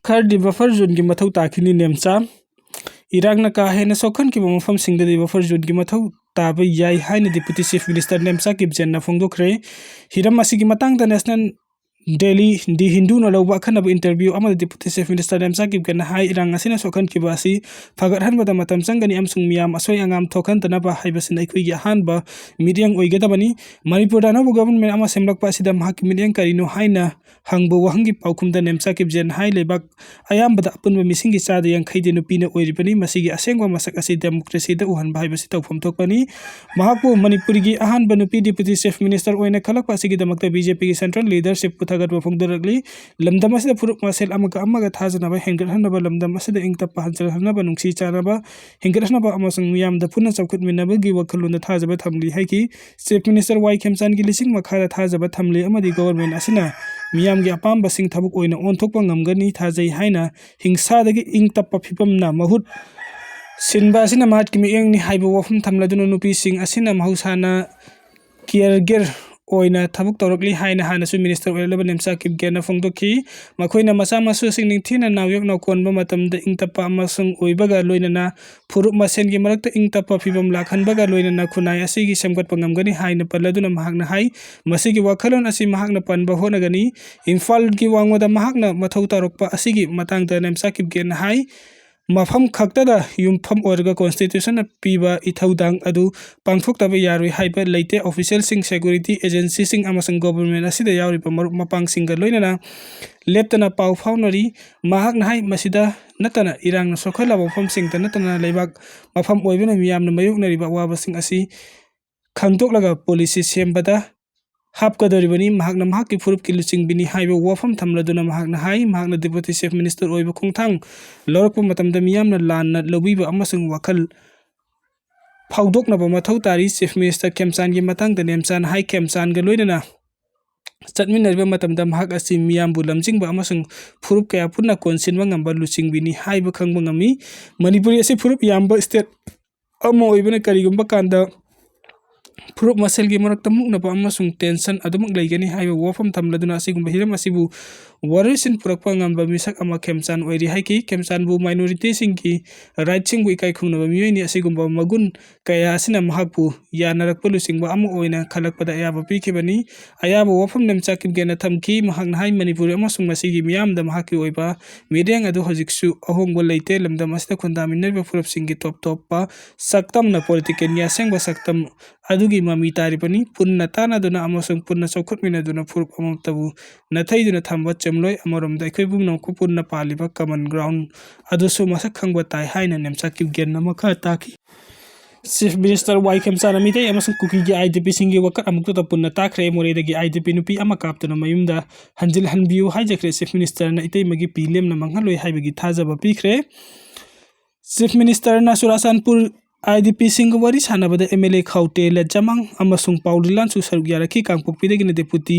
खरदी buffer zone की मथौ ताखिनी नेमचा इरांगना का हेन सोखन की मफम सिंगदे बफर जोन की मथौ ताब याई हाइन deputy chief minister Nemcha Kipgen फोंदोखरे हिरम असिगी मतंग the national daily the Hindu न लौबा खनब इंटरव्यू अमद deputy chief minister Nemcha Kipgen हाई इरांग असिना सोखन की बासी फगरहन बदा मतम संगनी अमसुंग मियाम असोय अंगाम थोखन तनबा हाइबसिन अखुइगी अहानबा मीडियम ओइगदबनी मणिपुर नबु गवर्नमेंट अमा सेमलकपा सिदा महाक मीडियम करिनो हाइना हंगबो वहंगी पाउखुमदा नेमचा किपजेन हाई लेबाक अयामबदा अपुनबा मिसिंगी चादा यांखैदे नुपीना ओइरिबनी मसिगी असेंगवा मसक असि डेमोक्रेसीदा उहनबा हाइबसि तौफम थोकपनी महाकपु मणिपुरगी अहानबा नुपी डिप्यूटी चीफ मिनिस्टर ओइना खलकपा असिगी दमकता बीजेपी की सेंट्रल लीडरशिप पुथगत फोंदरगली लमदम असिदा फुरुक मसेल अमगा थाजनबा हेंगरहनबा लमदम असिदा इंगतपा हंचलहनबा नुंगसी चानबा हेंगरहनबा अमसुंग मियामदा पुना चौखुटमिनबगी वखलुंदा थाजबा थमली हाइकी चीफ मिनिस्टर वाई खेमचान की लिसिंग मखादा थाजबा थमली अमदी गवर्नमेंट असिना मियामगी अपामबसिंग थबुक ओइना ओंथोकपा ngamgani थाजै हाइना हिंसादगी इंगतपा फिपमना महुत सिनबा असिना महाटकी मियंगनी हाइबा वफम थमलदुना नुपीसिंग असिना महौसाना केयरगिर ओइना थबुक तौरकली हाइना हानसु मिनिस्टर ओइलबा नेमचा किपगेन फोंदोखी मखोइना मसा मसु सिंग निंगथिना नावयक नौकोनबा मतमदा इंगतपा अमसुंग ओइबगा लोइनना फुरुप मसेनगी मरक्ता इंगतपा फिबम लाखनबगा लोइनना खुनाय असिगी सेमगतपा ngamgani हाइना पल्लदुना महाकना हाइ मसिगी वखलोन असि महाकना पनबा होनगनी इम्फालगी वांगवदा महाकना मथौ तौरकपा असिगी मतांगदा नेमचा किपगेन हाइ मफम खक्तदा युमफम ओरगा कॉन्स्टिट्यूशन पीबा इथौदांग अदु पांगथोक्तबा यारोइ हाइबा लेते ऑफिशियल सिंग सिक्योरिटी एजेंसी सिंग अमसंग गवर्नमेंट असिदा यावरिबा मरुप मपांग सिंगा लोइनना लेप्तना पाउ फाउनरी महाकना हाइ मसिदा नतना इरांग सोखला वफम सिंग नतना लेबाक मफम ओइबना मियामना मयुकनरिबा वाबा सिंग असि खंगतोकलगा पॉलिसी सेमबदा हापकदरिबनी महाकना महाकि फुरुप की लुचिंगबिनी हाइबा वफम थमलदुना महाकना हाइ महाकना डिप्यूटी चीफ मिनिस्टर ओइबा खुंथांग लौरकपा मतमदा मियामना लानना लौबीबा अमसंग वखल फाउदोकनबा मथौ तारी चीफ मिनिस्टर खेमचानगी मतंगदा नेमचान हाइ खेमचानगा लोइनना चटमिनरिबा मतमदा महाक असि मियामबु लमजिंगबा अमसंग फुरुप कया पुन्ना कोनसिनबा ngamba लुचिंगबिनी हाइबा खंगबा ngami मणिपुरी असि फुरुप यामबा स्टेट अमो ओइबना करिगुम्बा कांदा फुरुप मसेलगी मरक्ता मुकनबा अमसुंग टेंशन अदुमक लैगनी हाइबा वफम थमलदुना असिगुम्बा हिरम असिबु वरिसिन पुरकपा ngamba मिसक अमा खेमचान ओइरि हाइकी खेमचानबु माइनॉरिटी सिंगी राइट सिंगबु इकाइ खुंगनबा मियोइनि असिगुम्बा मगुन कया असिना महाकपु यानरकपा लुचिंगबा अमा ओइना खलकपदा अयाबा पिखिबनी अयाबा वफम नेमचा किपगेना थमकी महाकना हाइ मणिपुर अमसुंग मसिगी मियामदा महाकि ओइबा मीडियम अदु हजिकसु अहोंगबा लैते लमदम असिदा खुंदामिनरिबा फुरुप सिंगी टॉप टॉपपा सक्तमना पॉलिटिकल यासेंगबा सक्तम अदुगी ममी तारिबनी पुन्ना तानादुना अमसुंग पुन्ना चौखुटमिनदुना फुरुप अमतबु नथैदुना थंबा चमलोय अमरोमदा अखोइ बुंगनौको पुन्ना पालिबा कमन ग्राउंड अदुसु मसक खंगबा ताइ हाइना नेमचा किपगेन मखा ताकी चीफ मिनिस्टर वाई खेमचाना मितै अमसुंग कुकी आईडीपी सिंगी वकत अमुक्तो पुन्ना ताखरे मोरेदगी आईडीपी नुपी अमा कापतुना मयुमदा हंजिल हनबियु हाइजखरे चीफ मिनिस्टर ना इतै मगी पीलेमना मंगलोय हाइबगी थाजबा पिखरे चीफ मिनिस्टर ना सुरासानपुर आईडीपी सिंग वरी सानबदा एमएलए खाउटे लेजमंग अमसुंग पाउलिलान सु सरुक यारकी कांगपोकपीदगिना डेपुटी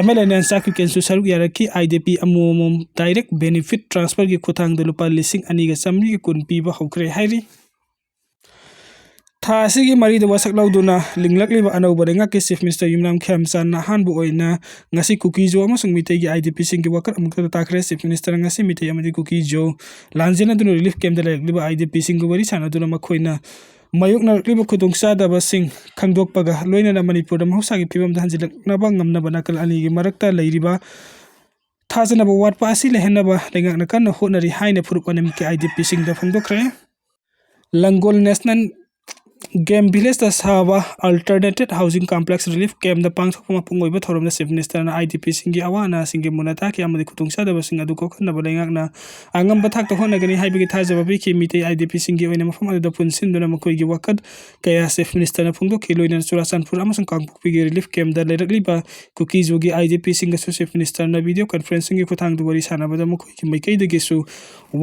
एमएलए नेमचा किपगेन सु सरुक यारकी आईडीपी अमोमोम डायरेक्ट बेनिफिट ट्रांसफर की खुथांग लुपा 2,210 पीबा हौखरे हाइरि थासिगी मरी द वसक लौदुना लिंगलकलिबा अनौबरेंगा के चीफ मिनिस्टर युमनाम खेमचान हानबु ओइना ngasi कुकी जो अमसुंग मितै की आईडीपी सिंग वकत अमुक्ता ताखरे चीफ मिनिस्टर ngasi मितै अमदि कुकी जो लांजेना दुनो रिलीफ कैम्प दलायकलिबा आईडीपी सिंग वरी सानादुना मखोइना मयुकनरकलिबा खुदुंगचादबा सिंग खंगदोकपगा लोइनना मणिपुर महौसागी फिबम हंजिलकनबा ngamnaba nakal anigi marakta leiriba थाजनबा वाटपा असि लेहनबा लेंगाकना कन्न होनरि हाइना फुरुप अनेम के आईडीपी सिंग द फंगदोखरे लंगोल नेशनल गेम विलेज द साबा alternated housing complex relief camp द पांगथोकपा पुंगोइबा थोरमदा चीफ मिनिस्टर ना आईडीपी सिंगी अवाना सिंगी मुनाता की अमदि खुतुंगसादबा सिंग अदु कोखनबा लेंगाकना आंगमबा थाकता होनगनी हाइबगी थाजबा बिखि मितै आईडीपी सिंगी ओइना मफम अदु पुनसिनदुना मखोइगी वकत कया चीफ मिनिस्टर ना फुंगदोखि लोइना सुरासानपुर अमसुंग कांगपोकपीगी रिलीफ कैम्प द लेरकलिबा कुकी जोगी आईडीपी सिंग सु चीफ मिनिस्टर ना वीडियो कॉन्फ्रेंसिंग की खुथांग दुवरी सानाबदा मखोइगी मैकैदगिसु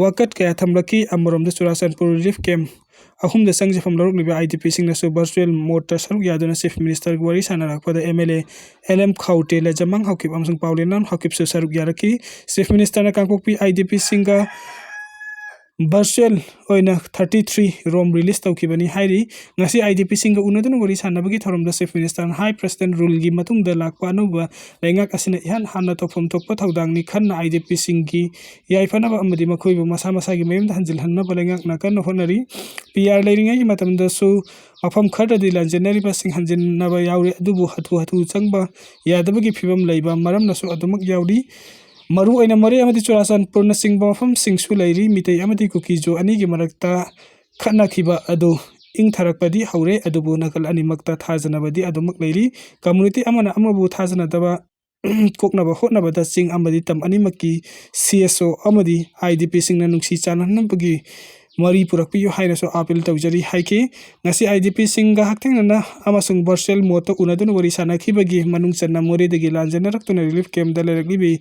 वकत कया थमलकी अमरोमदा सुरासानपुर रिलीफ कैम्प अहुम द संगजफम लरुकलिबा आईडीपी सिंग ना सु वर्चुअल मोड सरुक यादुना चीफ मिनिस्टर वरी सानारकपदा एमएलए एलएम खाउटे लेजमंग हौकिब अमसुंग पाउलेनान हौकिब सु सरुक यारकी चीफ मिनिस्टर ना कांगपोकपी आईडीपी सिंग virtual oina 33 rom release tawkibani hairi ngasi IDP singa unaduna wari sanabagi thoramda Chief Minister High President rule gi matungda lakpa anuba lengak asina ihan hanna tokfam tokpa thaudangni khanna IDP singi yaifanaba amadi makhoibu masa masa gi mayumda hanjil hanna balengak nakan honari PR leiringai gi matamda su mafam khada di lanjenari ba sing hanjin naba yauri adubu hatu changba yadabagi phibam leiba maramna su adumak yauri maru aina mari amadi churasan purna singba mafam singsu leiri mitei amadi kuki jo ani gi marakta khana khiba adu ing tharakpadi haure adubu nakal ani makta thajanabadi adumak leiri community amana amabu thajana daba koknaba hotnaba da sing amadi tam ani makki CSO amadi IDP singna nungsi chananabagi mari purakpiyo haina so appeal tawjari haike ngasi IDP singa haktengnana amasung virtual moto unaduna wari sanakibagi manung channa moredagi lanjanarakuna relief camp dalaraklibi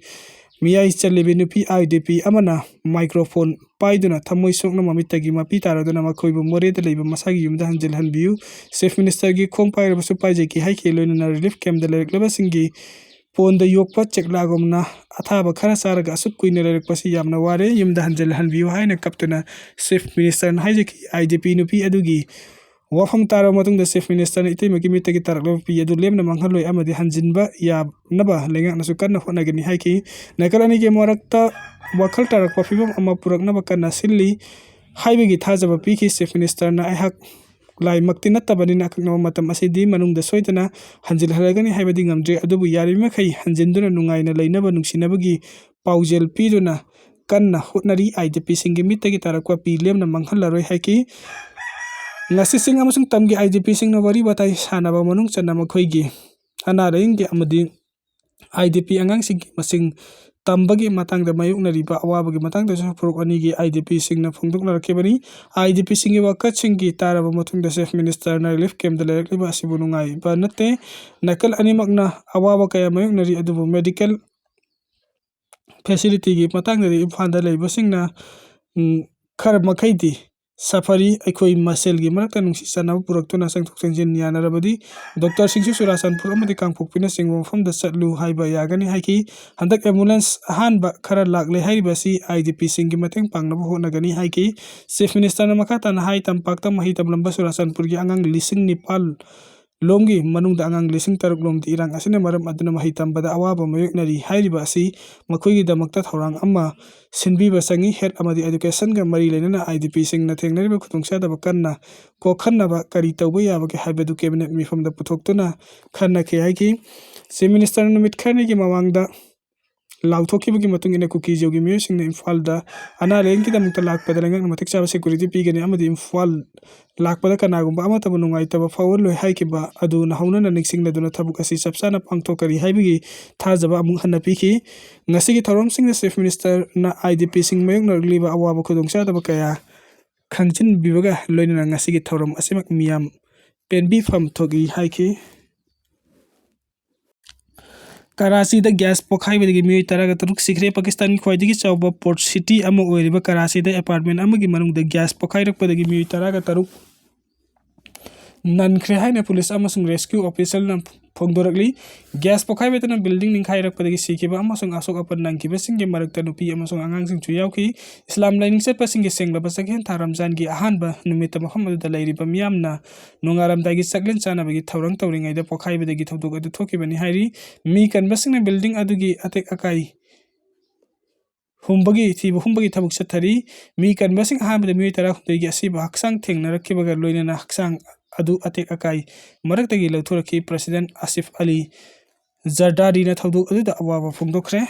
miyai chalibi nupi IDP amana microphone paiduna thamoi sokna mamitagi mapi taraduna makhoibu moreda leiba masagi yumda hanjil hanbiu Chief Minister gi khong pairaba su paije ki haike loinana relief camp dalarakliba singi ponda yokpa cheklagomna athaba khara saraga asuk kuina lerekpasi yamna ware yumda hanjil hanbiu haina kaptuna Chief Minister haijeki IDP nupi adugi wafam tara matungda Chief Minister itemaki mitagi taraklo pi adu lemna manghaloi amadi hanjinba ya naba lengak nasu kanna honagani haiki nakalani ge morakta wakhal tarakpa phibam ama puraknaba kanna silli haibegi thajaba piki Chief Minister na aihak lai makti nattabani nakakna matam asidi manungda soitana hanjil halagani haibadi ngamdre adubu yarima khai hanjinduna nungaina leinaba nungsinabagi paujel piduna kanna hotnari IDP singi mitagi tarakwa pi lemna manghalaroi haiki ngasi sing amasung tamgi IDP sing na wari batai sanaba manung channa makhoigi anaraingi amadi IDP angang singi masing tambagi matangda mayuknariba awabagi matangda puruk anigi IDP sing na phongdoknarakebani IDP singi wakat singi taraba matungda Chief Minister na relief camp da lerakliba asibu nungai ba natte nakal animakna awaba kaya mayuknari adubu medical facility gi matangda imphanda leiba singna khar makhaidi safari aikoi masel gi marakta nungsi sanaba puraktuna sangthok sangjin yanarabadi Dr. Singsu Surasan pur amadi kangpokpina singba mafamda chatlu haiba yagani haiki handak ambulance ahanba khara lakle hairibasi IDP singi mateng pangnaba honagani haiki Chief Minister na makatana hai tampakta mahi tamlamba Surasan purgi angang lising nipal lomgi manungda angang lising taruk lomdi irang asina maram aduna mahi tambada awaba mayoknari hairiba asi makhoigi damakta thorang amma sinbiba sangi health amadi education ga mari lenana IDP sing na thengnariba khutungsadaba kanna ko khannaba kari tawba yabage haibadu cabinet mifamda puthoktuna khanna ke haiki Chief Minister numit khani gi mawangda lauthokkibagi matung ina kuki jogi music na Imphal-da analeng kidamukta lakpada lengak matik chaba security pigani amadi Imphal lakpada kanagumba amataba nungaitaba fawaloi haikiba adu nahaunana ningsingladuna thabuk asi chapsana pangthokari haibagi thajaba amung hanna piki ngasigi thoramsingna Chief Minister na IDP sing mayoknargliba awaba khudongchadaba kaya khangjin bibaga loinana ngasigi thoram asimak miyam penbi pham thogi haiki Karachi da gas pokhaibadagi miyoi taraga taruk sikre Pakistan khwaidagi chawba port city ama oiriba Karachi da apartment amagi manungda gas pokhairakpadagi miyoi taraga taruk nankre haina police amasung rescue official na phongdorakli gas pokhaibetana building ningkhairakpadagi sikiba amasung asok apan nangkiba singge marakta nupi amasung angangsing chuyauki Islam laining setpa singge senglaba sakhen tharamjan gi ahanba numita mafam da lairiba miyamna nungaramdagi saklen chanabagi thaurang tawringaida pokhaibadagi thodok adu thokibani hairi mi kanbasingna building adugi atek akai humbagi thabuk sathari mi kanbasing ahanbada miyoi tara hundegi asiba haksang thengnarakkibaga loinana haksang adu atek akai maraktagi lauthuraki President Asif Ali Zardari na thodok adu da awaba phongdokre